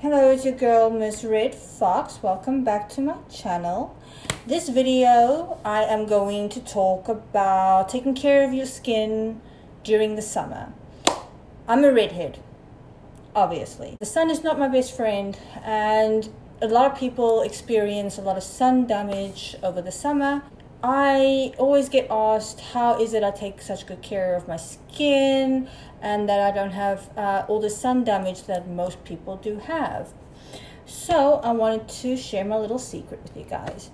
Hello, it's your girl Miss Red Fox. Welcome back to my channel. This video I am going to talk about taking care of your skin during the summer. I'm a redhead, obviously. The sun is not my best friend, and a lot of people experience a lot of sun damage over the summer. I always get asked, how is it I take such good care of my skin and that I don't have all the sun damage that most people do have. So I wanted to share my little secret with you guys.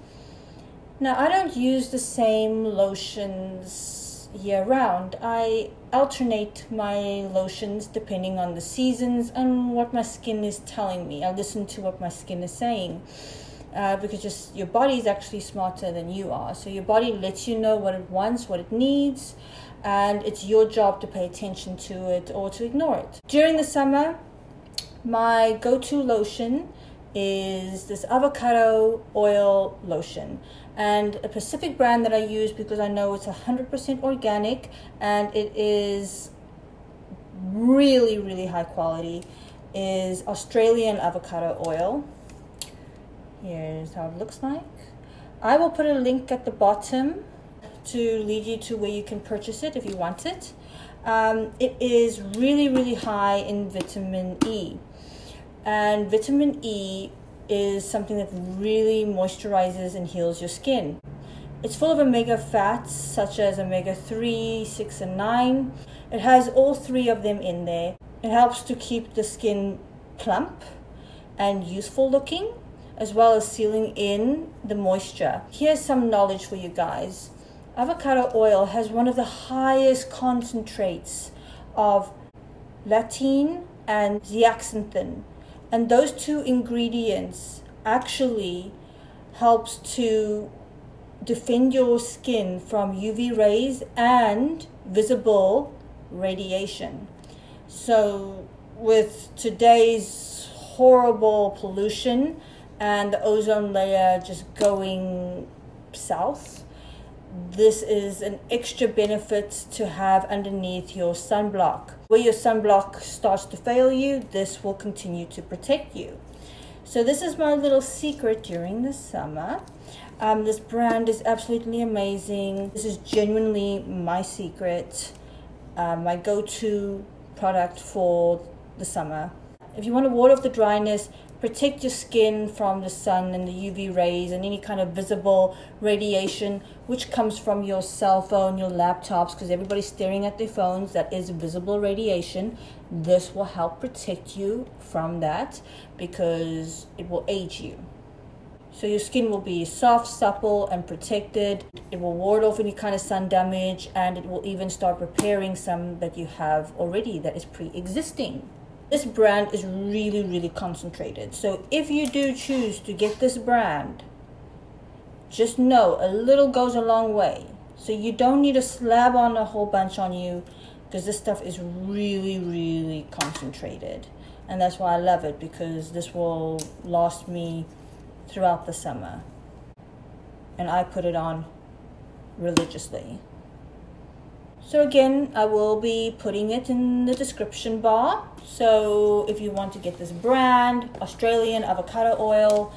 Now, I don't use the same lotions year round. I alternate my lotions depending on the seasons and what my skin is telling me. I listen to what my skin is saying. Because just your body is actually smarter than you are. So your body lets you know what it wants, what it needs, and it's your job to pay attention to it or to ignore it. During the summer, my go-to lotion is this Avocado Oil Lotion, and a specific brand that I use because I know it's 100% organic and it is really high quality is Australian avocado oil. Here's how it looks like. I will put a link at the bottom to lead you to where you can purchase it if you want it. It is really high in vitamin E. And vitamin E is something that really moisturizes and heals your skin. It's full of omega fats such as omega-3, 6, and 9. It has all three of them in there. It helps to keep the skin plump and youthful looking, as well as sealing in the moisture. Here's some knowledge for you guys. Avocado oil has one of the highest concentrates of lutein and zeaxanthin. And those two ingredients actually helps to defend your skin from UV rays and visible radiation. So with today's horrible pollution and the ozone layer just going south, this is an extra benefit to have underneath your sunblock. Where your sunblock starts to fail you, this will continue to protect you. So this is my little secret during the summer. This brand is absolutely amazing. This is genuinely my secret, my go-to product for the summer. If you want to ward off the dryness, protect your skin from the sun and the UV rays and any kind of visible radiation which comes from your cell phone, your laptops, because everybody's staring at their phones. That is visible radiation. This will help protect you from that because it will age you. So your skin will be soft, supple, and protected. It will ward off any kind of sun damage, and it will even start repairing some that you have already that is pre-existing. This brand is really concentrated. So if you do choose to get this brand, just know a little goes a long way. So you don't need to slab on a whole bunch on you, because this stuff is really concentrated. And that's why I love it, because this will last me throughout the summer. And I put it on religiously. So again, I will be putting it in the description bar. So if you want to get this brand, Australian avocado oil,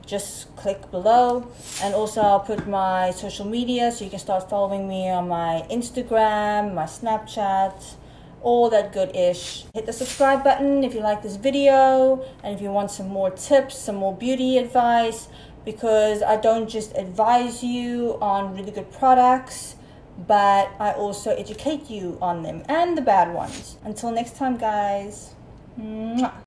just click below. And also I'll put my social media so you can start following me on my Instagram, my Snapchat, all that good ish. Hit the subscribe button if you like this video, and if you want some more tips, some more beauty advice, because I don't just advise you on really good products, but I also educate you on them and the bad ones. Until next time, guys. Mwah.